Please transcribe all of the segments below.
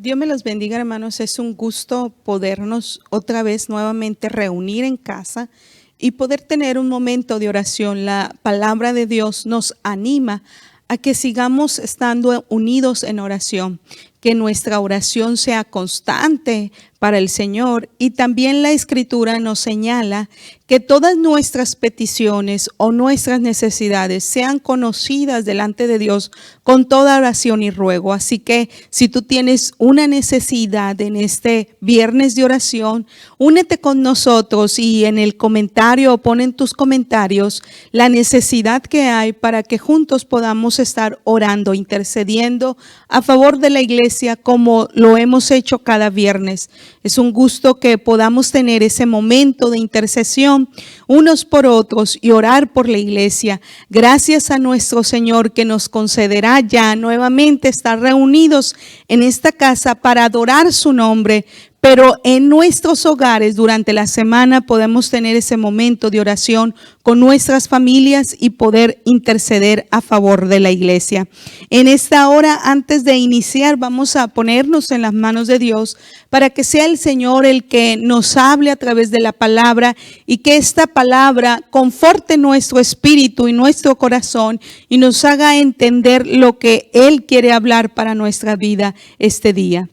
Dios me los bendiga, hermanos. Es un gusto podernos otra vez nuevamente reunir en casa y poder tener un momento de oración. La palabra de Dios nos anima a que sigamos estando unidos en oración, que nuestra oración sea constante para el Señor. Y también la Escritura nos señala que todas nuestras peticiones o nuestras necesidades sean conocidas delante de Dios con toda oración y ruego. Así que si tú tienes una necesidad en este viernes de oración, únete con nosotros y en el comentario o pon en tus comentarios la necesidad que hay para que juntos podamos estar orando, intercediendo a favor de la iglesia como lo hemos hecho cada viernes. Es un gusto que podamos tener ese momento de intercesión unos por otros y orar por la iglesia. Gracias a nuestro Señor que nos concederá ya nuevamente estar reunidos en esta casa para adorar su nombre. Pero en nuestros hogares durante la semana podemos tener ese momento de oración con nuestras familias y poder interceder a favor de la iglesia. En esta hora, antes de iniciar, vamos a ponernos en las manos de Dios para que sea el Señor el que nos hable a través de la palabra y que esta palabra conforte nuestro espíritu y nuestro corazón y nos haga entender lo que Él quiere hablar para nuestra vida este día.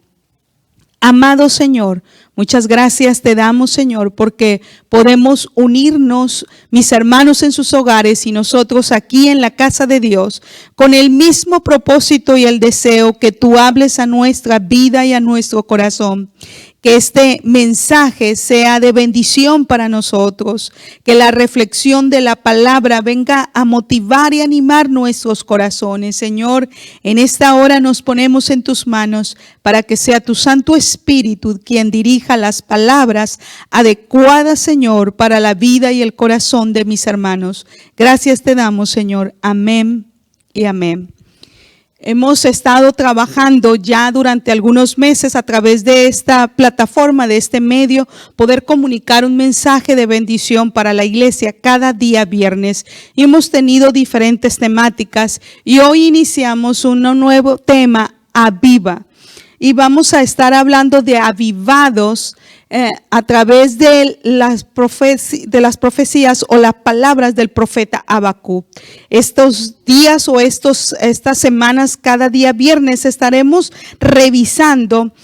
Amado Señor, muchas gracias te damos, Señor, porque podemos unirnos, mis hermanos en sus hogares y nosotros aquí en la casa de Dios, con el mismo propósito y el deseo que tú hables a nuestra vida y a nuestro corazón. Que este mensaje sea de bendición para nosotros, que la reflexión de la palabra venga a motivar y animar nuestros corazones. Señor, en esta hora nos ponemos en tus manos para que sea tu Santo Espíritu quien dirija las palabras adecuadas, Señor, para la vida y el corazón de mis hermanos. Gracias te damos, Señor. Amén y amén. Hemos estado trabajando ya durante algunos meses a través de esta plataforma, de este medio, poder comunicar un mensaje de bendición para la iglesia cada día viernes. Y hemos tenido diferentes temáticas y hoy iniciamos un nuevo tema, Aviva. Y vamos a estar hablando de avivados a través de las profecías o las palabras del profeta Habacuc. Estos días o estas semanas, cada día viernes, estaremos revisando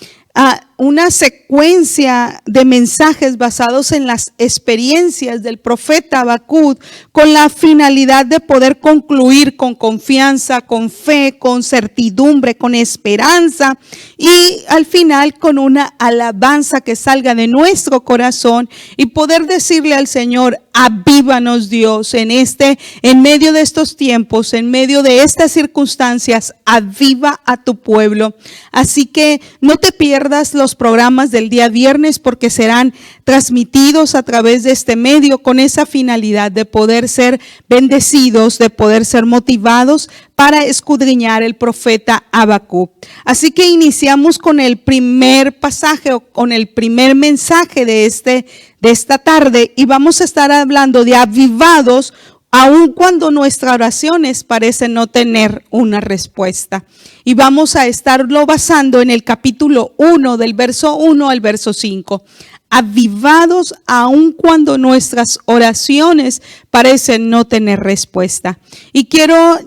una secuencia de mensajes basados en las experiencias del profeta Habacuc con la finalidad de poder concluir con confianza, con fe, con certidumbre, con esperanza y al final con una alabanza que salga de nuestro corazón y poder decirle al Señor: avívanos, Dios, en medio de estos tiempos, en medio de estas circunstancias, aviva a tu pueblo. Así que no te pierdas los programas del día viernes porque serán transmitidos a través de este medio con esa finalidad de poder ser bendecidos, de poder ser motivados para escudriñar el profeta Habacuc. Así que iniciamos con el primer pasaje o con el primer mensaje de esta tarde y vamos a estar hablando de avivados aun cuando nuestras oraciones parecen no tener una respuesta. Y vamos a estarlo basando en el capítulo 1, del verso 1 al verso 5. Avivados aun cuando nuestras oraciones parecen no tener respuesta. Y quiero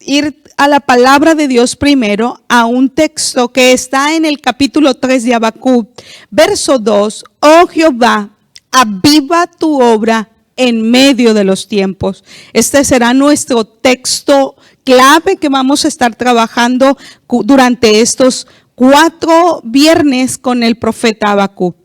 ir a la palabra de Dios primero, a un texto que está en el capítulo 3 de Habacuc, verso 2. Oh Jehová, aviva tu obra en medio de los tiempos. Este será nuestro texto clave que vamos a estar trabajando durante estos 4 viernes con el profeta Habacuc.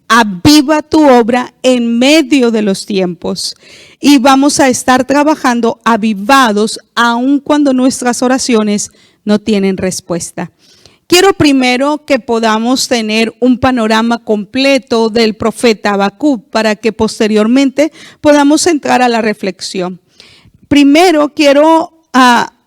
Aviva tu obra en medio de los tiempos. Y vamos a estar trabajando avivados aun cuando nuestras oraciones no tienen respuesta. Quiero primero que podamos tener un panorama completo del profeta Habacuc para que posteriormente podamos entrar a la reflexión. Primero quiero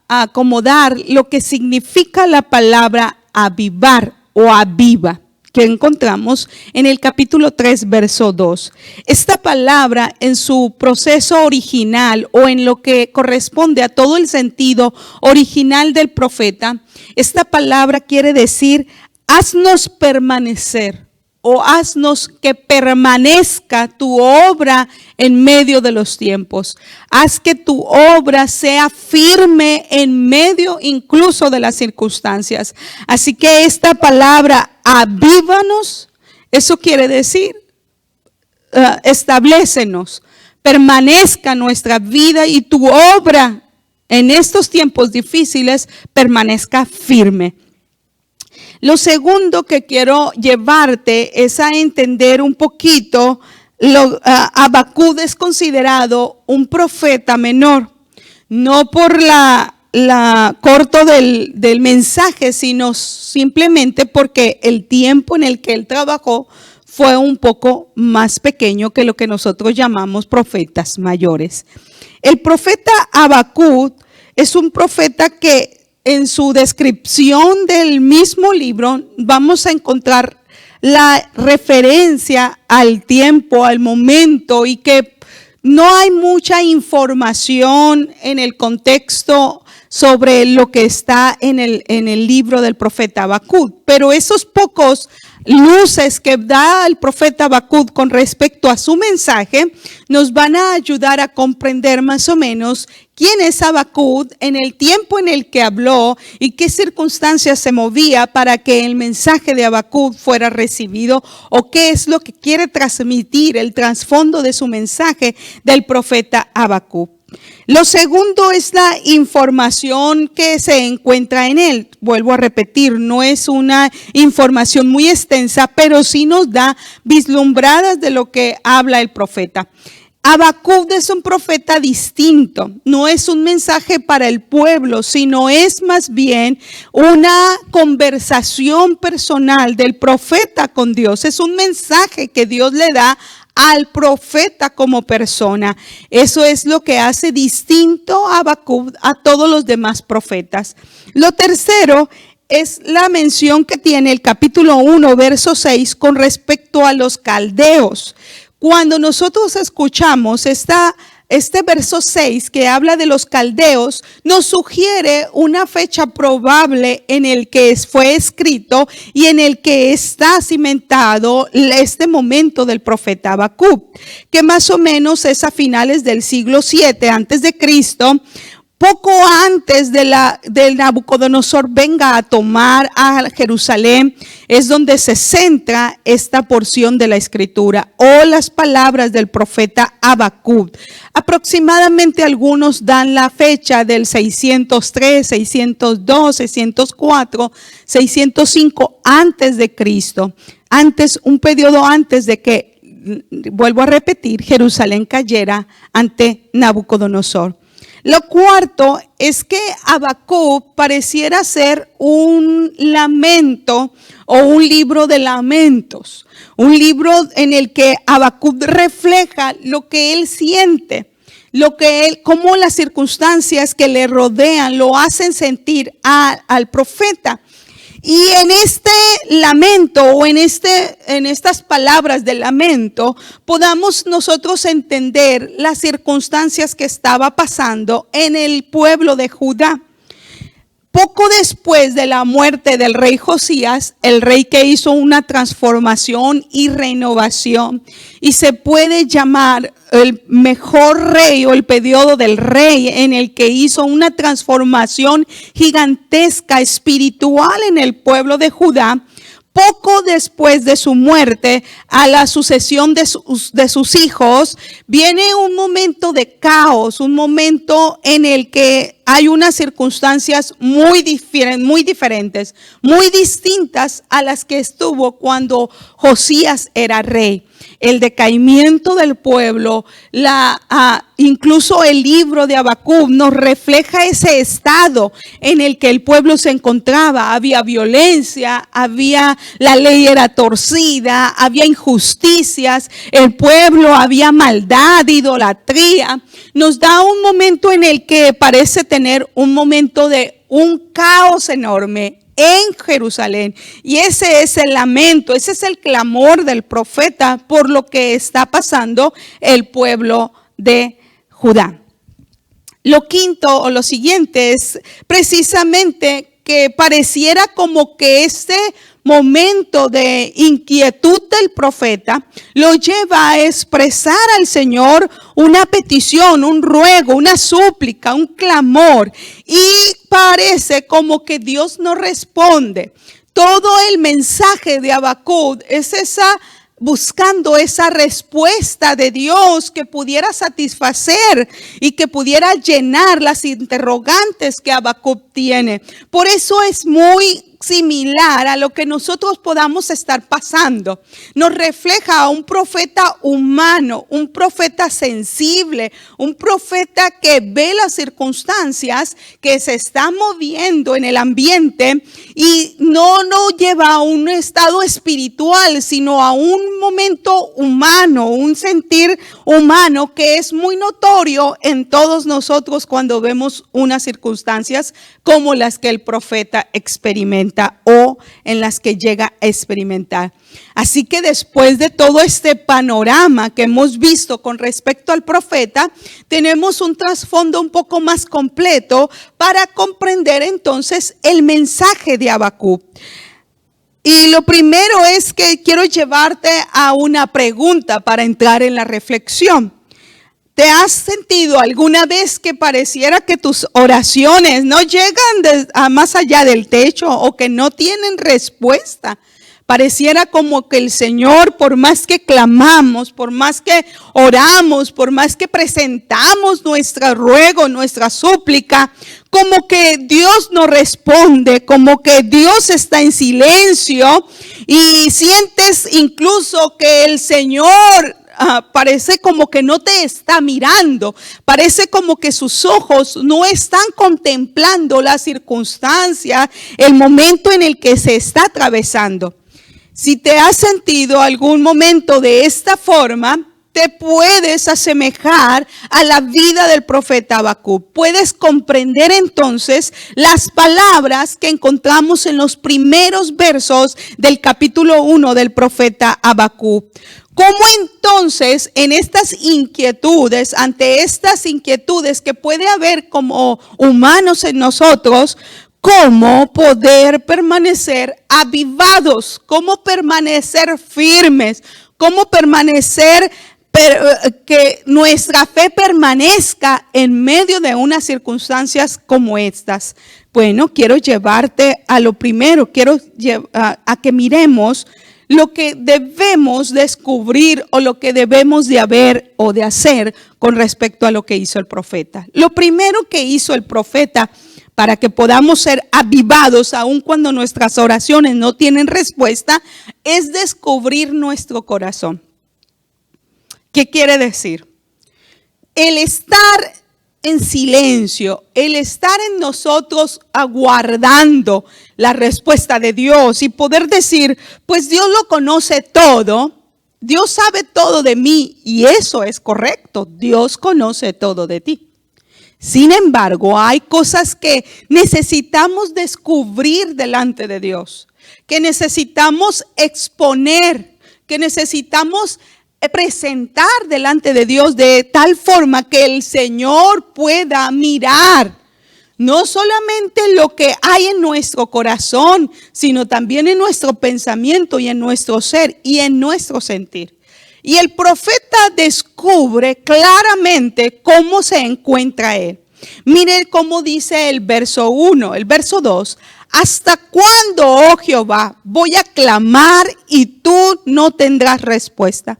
acomodar lo que significa la palabra avivar o aviva, que encontramos en el capítulo 3, verso 2. Esta palabra en su proceso original o en lo que corresponde a todo el sentido original del profeta, esta palabra quiere decir haznos permanecer o haznos que permanezca tu obra en medio de los tiempos. Haz que tu obra sea firme en medio incluso de las circunstancias. Así que esta palabra, avívanos, eso quiere decir, establécenos, permanezca nuestra vida y tu obra en estos tiempos difíciles permanezca firme. Lo segundo que quiero llevarte es a entender un poquito, Habacuc es considerado un profeta menor, no por la corto del mensaje, sino simplemente porque el tiempo en el que él trabajó fue un poco más pequeño que lo que nosotros llamamos profetas mayores. El profeta Habacuc es un profeta que en su descripción del mismo libro vamos a encontrar la referencia al tiempo, al momento, y que no hay mucha información en el contexto sobre lo que está en el libro del profeta Habacuc. Pero esos pocos luces que da el profeta Habacuc con respecto a su mensaje nos van a ayudar a comprender más o menos quién es Habacuc en el tiempo en el que habló y qué circunstancias se movía para que el mensaje de Habacuc fuera recibido, o qué es lo que quiere transmitir el trasfondo de su mensaje del profeta Habacuc. Lo segundo es la información que se encuentra en él. Vuelvo a repetir, no es una información muy extensa, pero sí nos da vislumbradas de lo que habla el profeta. Habacuc es un profeta distinto, no es un mensaje para el pueblo, sino es más bien una conversación personal del profeta con Dios. Es un mensaje que Dios le da al profeta como persona. Eso es lo que hace distinto a Habacuc a todos los demás profetas. Lo tercero es la mención que tiene el capítulo 1, verso 6 con respecto a los caldeos. Cuando nosotros escuchamos este verso 6 que habla de los caldeos, nos sugiere una fecha probable en el que fue escrito y en el que está cimentado este momento del profeta Habacuc, que más o menos es a finales del siglo 7 antes de Cristo, poco antes del Nabucodonosor venga a tomar a Jerusalén. Es donde se centra esta porción de la escritura o las palabras del profeta Habacuc. Aproximadamente algunos dan la fecha del 603, 602, 604, 605 antes de Cristo. Un periodo antes de que, vuelvo a repetir, Jerusalén cayera ante Nabucodonosor. Lo cuarto es que Habacuc pareciera ser un lamento o un libro de lamentos, un libro en el que Habacuc refleja lo que él siente, cómo las circunstancias que le rodean lo hacen sentir al profeta. Y en este lamento o en estas palabras de lamento podamos nosotros entender las circunstancias que estaba pasando en el pueblo de Judá. Poco después de la muerte del rey Josías, el rey que hizo una transformación y renovación, y se puede llamar el mejor rey o el periodo del rey en el que hizo una transformación gigantesca espiritual en el pueblo de Judá. Poco después de su muerte, a la sucesión de sus hijos, viene un momento de caos, un momento en el que hay unas circunstancias muy diferentes, muy distintas a las que estuvo cuando Josías era rey. El decaimiento del pueblo, incluso el libro de Habacuc nos refleja ese estado en el que el pueblo se encontraba. Había violencia, la ley era torcida, había injusticias, el pueblo, había maldad, idolatría. Nos da un momento en el que parece tener un momento de un caos enorme en Jerusalén, y ese es el lamento, ese es el clamor del profeta por lo que está pasando el pueblo de Judá. Lo quinto o lo siguiente es precisamente que pareciera como que este momento de inquietud del profeta lo lleva a expresar al Señor una petición, un ruego, una súplica, un clamor. Y parece como que Dios no responde. Todo el mensaje de Habacuc es buscando esa respuesta de Dios que pudiera satisfacer y que pudiera llenar las interrogantes que Habacuc tiene. Por eso es muy similar a lo que nosotros podamos estar pasando. Nos refleja a un profeta humano, un profeta sensible, un profeta que ve las circunstancias que se están moviendo en el ambiente y no nos lleva a un estado espiritual, sino a un momento humano, un sentir humano que es muy notorio en todos nosotros cuando vemos unas circunstancias como las que el profeta experimenta o en las que llega a experimentar. Así que después de todo este panorama que hemos visto con respecto al profeta, tenemos un trasfondo un poco más completo para comprender entonces el mensaje de Habacuc. Y lo primero es que quiero llevarte a una pregunta para entrar en la reflexión. ¿Te has sentido alguna vez que pareciera que tus oraciones no llegan a más allá del techo o que no tienen respuesta? Pareciera como que el Señor, por más que clamamos, por más que oramos, por más que presentamos nuestro ruego, nuestra súplica, como que Dios no responde, como que Dios está en silencio y sientes incluso que el Señor parece como que no te está mirando, parece como que sus ojos no están contemplando la circunstancia, el momento en el que se está atravesando. Si te has sentido algún momento de esta forma, te puedes asemejar a la vida del profeta Habacuc. Puedes comprender entonces las palabras que encontramos en los primeros versos del capítulo 1 del profeta Habacuc. ¿Cómo entonces en estas inquietudes, ante estas inquietudes que puede haber como humanos en nosotros, cómo poder permanecer avivados, cómo permanecer firmes, cómo permanecer, que nuestra fe permanezca en medio de unas circunstancias como estas? Bueno, quiero llevarte a lo primero, quiero a que miremos lo que debemos descubrir o lo que debemos de haber o de hacer con respecto a lo que hizo el profeta. Lo primero que hizo el profeta para que podamos ser avivados aun cuando nuestras oraciones no tienen respuesta es descubrir nuestro corazón. ¿Qué quiere decir? El estar en silencio, el estar en nosotros aguardando la respuesta de Dios y poder decir, pues Dios lo conoce todo, Dios sabe todo de mí y eso es correcto, Dios conoce todo de ti. Sin embargo, hay cosas que necesitamos descubrir delante de Dios, que necesitamos exponer, que necesitamos presentar delante de Dios de tal forma que el Señor pueda mirar no solamente lo que hay en nuestro corazón, sino también en nuestro pensamiento y en nuestro ser y en nuestro sentir. Y el profeta descubre claramente cómo se encuentra él. Mire cómo dice el verso 1, el verso 2. ¿Hasta cuándo, oh Jehová, voy a clamar y tú no tendrás respuesta?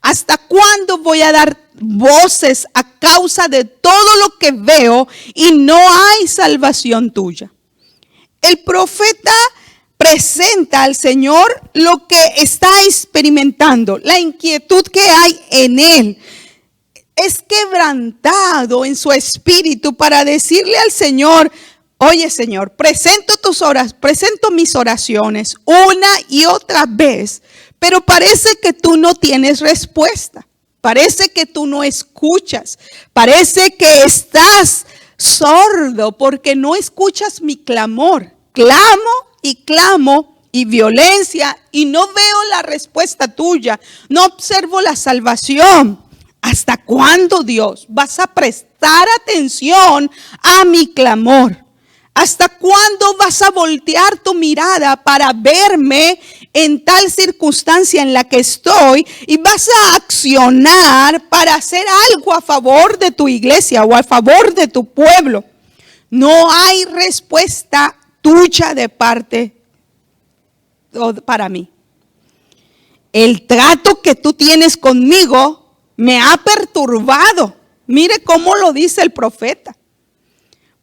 ¿Hasta cuándo voy a dar voces a causa de todo lo que veo y no hay salvación tuya? El profeta presenta al Señor lo que está experimentando, la inquietud que hay en él. Es quebrantado en su espíritu para decirle al Señor, oye Señor, presento mis oraciones una y otra vez, pero parece que tú no tienes respuesta. Parece que tú no escuchas. Parece que estás sordo porque no escuchas mi clamor. Clamo y violencia y no veo la respuesta tuya. No observo la salvación. ¿Hasta cuándo, Dios, vas a prestar atención a mi clamor? ¿Hasta cuándo vas a voltear tu mirada para verme en tal circunstancia en la que estoy y vas a accionar para hacer algo a favor de tu iglesia o a favor de tu pueblo? No hay respuesta tuya de parte para mí. El trato que tú tienes conmigo me ha perturbado. Mire cómo lo dice el profeta.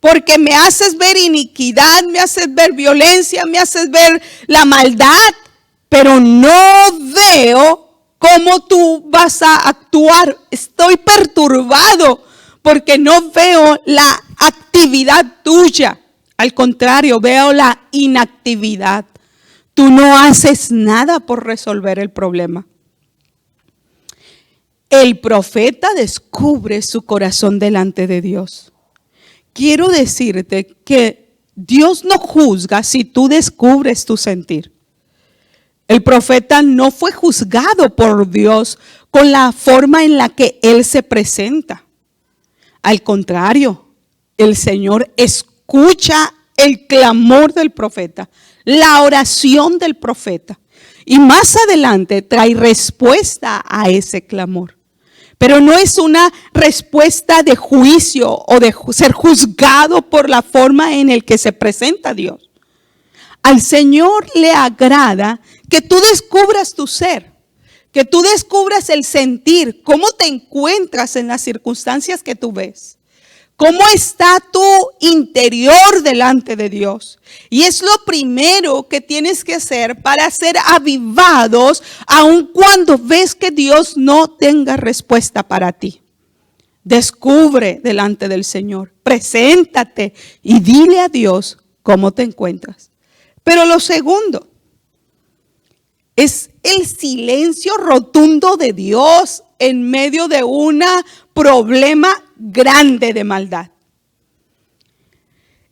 Porque me haces ver iniquidad, me haces ver violencia, me haces ver la maldad, pero no veo cómo tú vas a actuar. Estoy perturbado porque no veo la actividad tuya. Al contrario, veo la inactividad. Tú no haces nada por resolver el problema. El profeta descubre su corazón delante de Dios. Quiero decirte que Dios no juzga si tú descubres tu sentir. El profeta no fue juzgado por Dios con la forma en la que él se presenta. Al contrario, el Señor escucha el clamor del profeta, la oración del profeta. Y más adelante trae respuesta a ese clamor. Pero no es una respuesta de juicio o de ser juzgado por la forma en la que se presenta Dios. Al Señor le agrada que tú descubras tu ser, que tú descubras el sentir, cómo te encuentras en las circunstancias que tú ves. ¿Cómo está tu interior delante de Dios? Y es lo primero que tienes que hacer para ser avivados, aun cuando ves que Dios no tenga respuesta para ti. Descubre delante del Señor, preséntate y dile a Dios cómo te encuentras. Pero lo segundo es el silencio rotundo de Dios en medio de un problema grande de maldad.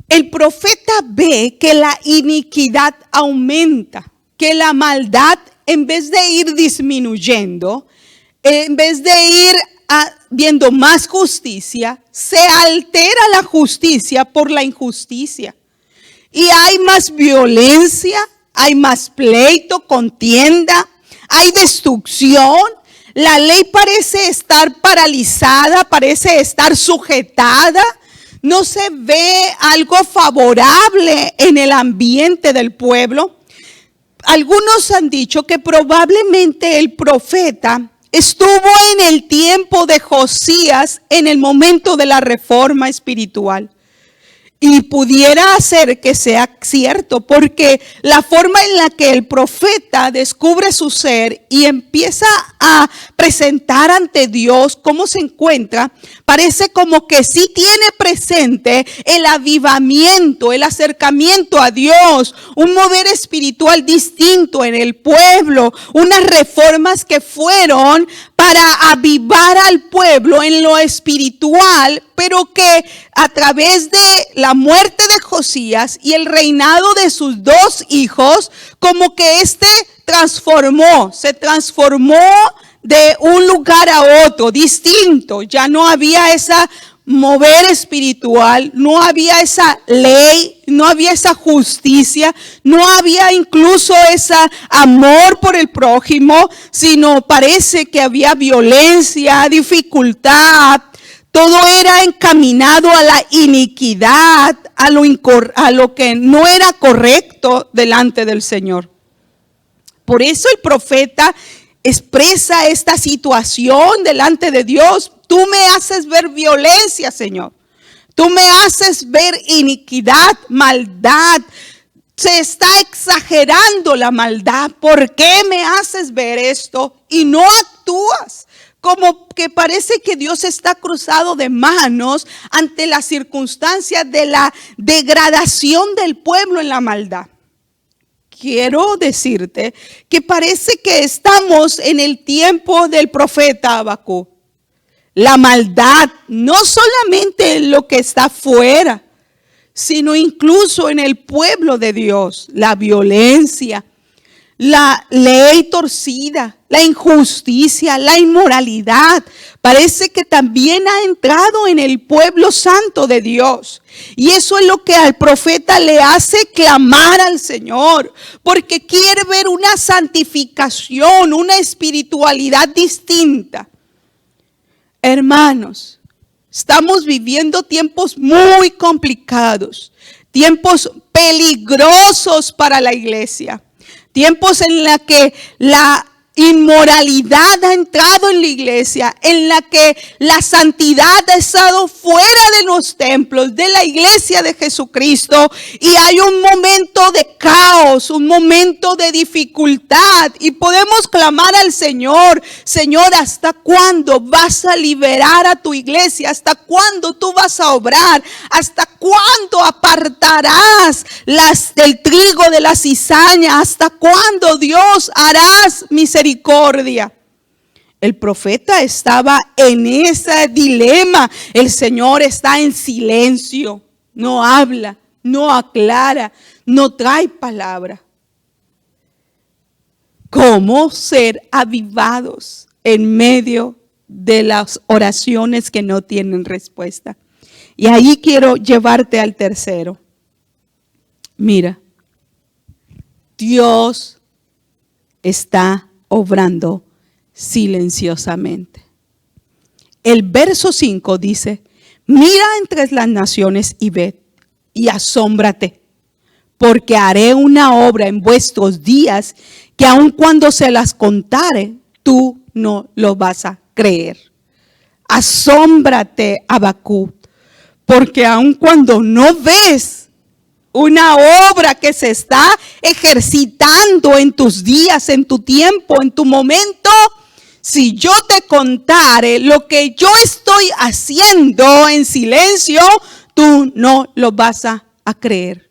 El profeta ve que la iniquidad aumenta, que la maldad en vez de ir disminuyendo, en vez de ir viendo más justicia, se altera la justicia por la injusticia. Y hay más violencia, hay más pleito, contienda, hay destrucción. La ley parece estar paralizada, parece estar sujetada. No se ve algo favorable en el ambiente del pueblo. Algunos han dicho que probablemente el profeta estuvo en el tiempo de Josías, en el momento de la reforma espiritual. Y pudiera ser que sea cierto, porque la forma en la que el profeta descubre su ser y empieza a presentar ante Dios cómo se encuentra, parece como que sí tiene presente el avivamiento, el acercamiento a Dios, un mover espiritual distinto en el pueblo, unas reformas que fueron para avivar al pueblo en lo espiritual, pero que a través de la muerte de Josías y el reinado de sus dos hijos, como que se transformó de un lugar a otro, distinto. Ya no había esa mover espiritual, no había esa ley, no había esa justicia, no había incluso ese amor por el prójimo, sino parece que había violencia, dificultad. Todo era encaminado a la iniquidad, a lo que no era correcto delante del Señor. Por eso el profeta expresa esta situación delante de Dios. Tú me haces ver violencia, Señor. Tú me haces ver iniquidad, maldad. Se está exagerando la maldad. ¿Por qué me haces ver esto y no actúas? Como que parece que Dios está cruzado de manos ante las circunstancias de la degradación del pueblo en la maldad. Quiero decirte que parece que estamos en el tiempo del profeta Habacuc. La maldad, no solamente en lo que está afuera, sino incluso en el pueblo de Dios. La violencia, la ley torcida, la injusticia, la inmoralidad, parece que también ha entrado en el pueblo santo de Dios. Y eso es lo que al profeta le hace clamar al Señor, porque quiere ver una santificación, una espiritualidad distinta. Hermanos, estamos viviendo tiempos muy complicados, tiempos peligrosos para la iglesia. Tiempos en la que la inmoralidad ha entrado en la iglesia, en la que la santidad ha estado fuera de los templos, de la iglesia de Jesucristo, y hay un momento de caos, un momento de dificultad, y podemos clamar al Señor: Señor, ¿hasta cuándo vas a liberar a tu iglesia? ¿Hasta cuándo tú vas a obrar? ¿Hasta cuándo apartarás del trigo de la cizaña? ¿Hasta cuándo, Dios, harás misericordia? El profeta estaba en ese dilema. El Señor está en silencio, no habla, no aclara, no trae palabra. ¿Cómo ser avivados en medio de las oraciones que no tienen respuesta? Y ahí quiero llevarte al tercero. Mira, Dios está obrando silenciosamente. El verso 5 dice: mira entre las naciones y ved y asómbrate, porque haré una obra en vuestros días que aun cuando se las contare, tú no lo vas a creer. Asómbrate, Habacuc, porque aun cuando no ves una obra que se está ejercitando en tus días, en tu tiempo, en tu momento, si yo te contare lo que yo estoy haciendo en silencio, tú no lo vas a creer.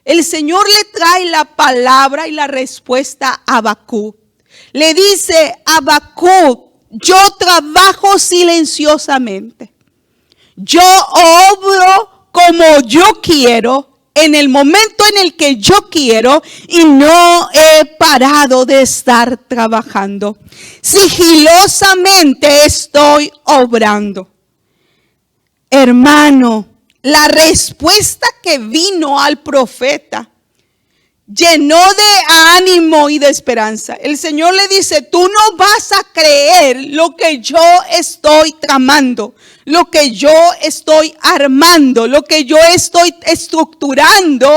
El Señor le trae la palabra y la respuesta a Habacuc. Le dice: Habacuc, yo trabajo silenciosamente. Yo obro como yo quiero, en el momento en el que yo quiero, y no he parado de estar trabajando. Sigilosamente estoy obrando. Hermano, la respuesta que vino al profeta llenó de ánimo y de esperanza. El Señor le dice: tú no vas a creer lo que yo estoy tramando, lo que yo estoy armando, lo que yo estoy estructurando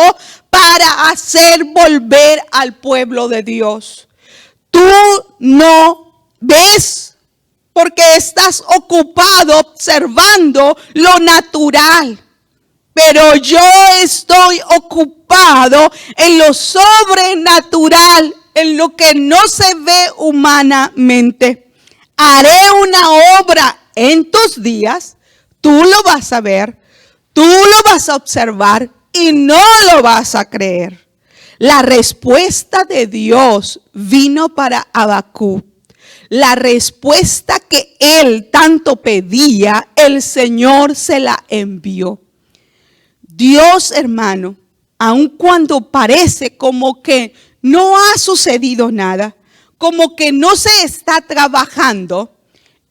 para hacer volver al pueblo de Dios. Tú no ves porque estás ocupado observando lo natural. Pero yo estoy ocupado en lo sobrenatural, en lo que no se ve humanamente. Haré una obra en tus días, tú lo vas a ver, tú lo vas a observar y no lo vas a creer. La respuesta de Dios vino para Habacuc. La respuesta que él tanto pedía, el Señor se la envió. Dios, hermano, aun cuando parece como que no ha sucedido nada, como que no se está trabajando,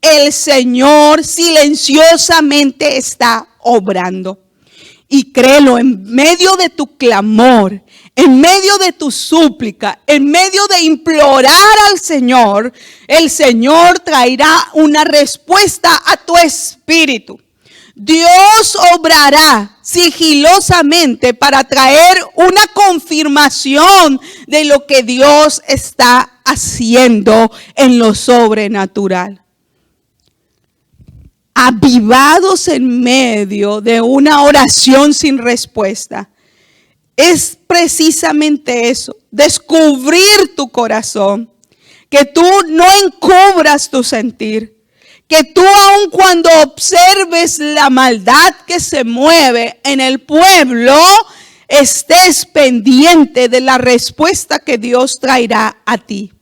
el Señor silenciosamente está obrando. Y créelo, en medio de tu clamor, en medio de tu súplica, en medio de implorar al Señor, el Señor traerá una respuesta a tu espíritu. Dios obrará sigilosamente para traer una confirmación de lo que Dios está haciendo en lo sobrenatural. Avivados en medio de una oración sin respuesta, es precisamente eso: descubrir tu corazón, que tú no encubras tu sentir. Que tú, aun cuando observes la maldad que se mueve en el pueblo, estés pendiente de la respuesta que Dios traerá a ti.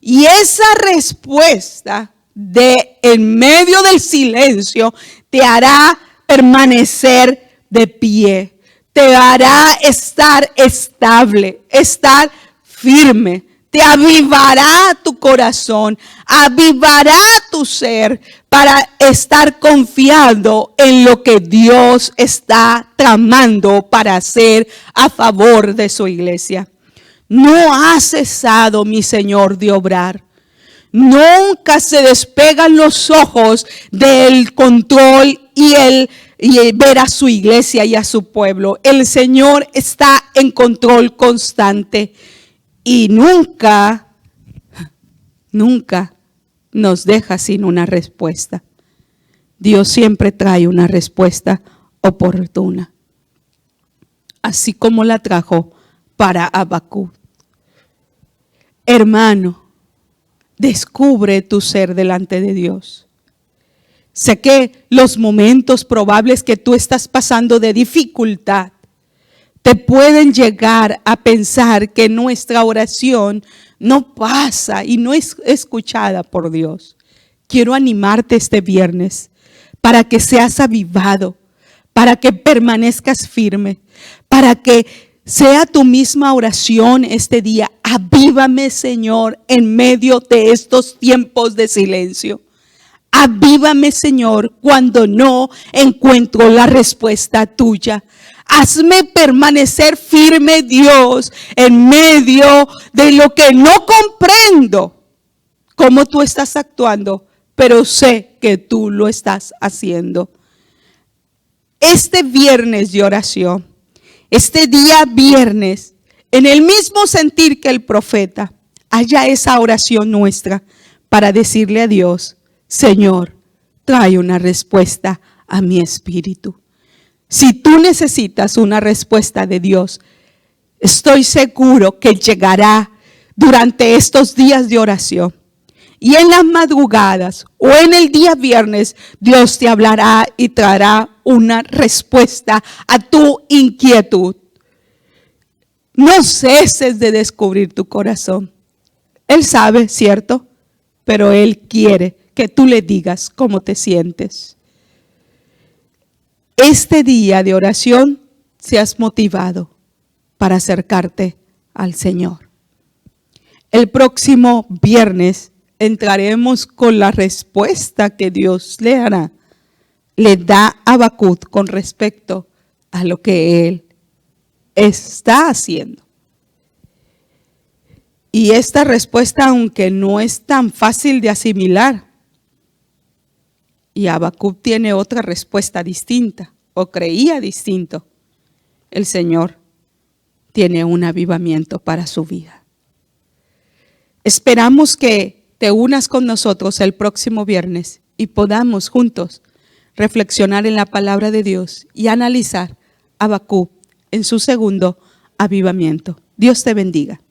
Y esa respuesta de en medio del silencio te hará permanecer de pie. Te hará estar estable, estar firme. te avivará tu corazón, avivará tu ser para estar confiando en lo que Dios está tramando para hacer a favor de su iglesia. No ha cesado, mi Señor, de obrar. Nunca se despegan los ojos del control y ver a su iglesia y a su pueblo. El Señor está en control constante y nunca nos deja sin una respuesta. Dios siempre trae una respuesta oportuna, así como la trajo para Habacuc. Hermano, descubre tu ser delante de Dios. Sé que los momentos probables que tú estás pasando de dificultad te pueden llegar a pensar que nuestra oración no pasa y no es escuchada por Dios. Quiero animarte este viernes para que seas avivado, para que permanezcas firme, para que sea tu misma oración este día. Avívame, Señor, en medio de estos tiempos de silencio. Avívame, Señor, cuando no encuentro la respuesta tuya. Hazme permanecer firme, Dios, en medio de lo que no comprendo, cómo tú estás actuando, pero sé que tú lo estás haciendo. Este viernes de oración, este día viernes, en el mismo sentir que el profeta, haya esa oración nuestra para decirle a Dios: Señor, trae una respuesta a mi espíritu. Si tú necesitas una respuesta de Dios, estoy seguro que llegará durante estos días de oración. Y en las madrugadas o en el día viernes, Dios te hablará y traerá una respuesta a tu inquietud. No ceses de descubrir tu corazón. Él sabe, ¿cierto? Pero Él quiere que tú le digas cómo te sientes. Este día de oración seas motivado para acercarte al Señor. El próximo viernes entraremos con la respuesta que Dios le da a Habacuc con respecto a lo que Él está haciendo. Y esta respuesta, aunque no es tan fácil de asimilar, y Habacuc tiene otra respuesta distinta, o creía distinto, el Señor tiene un avivamiento para su vida. Esperamos que te unas con nosotros el próximo viernes y podamos juntos reflexionar en la palabra de Dios y analizar a Habacuc en su segundo avivamiento. Dios te bendiga.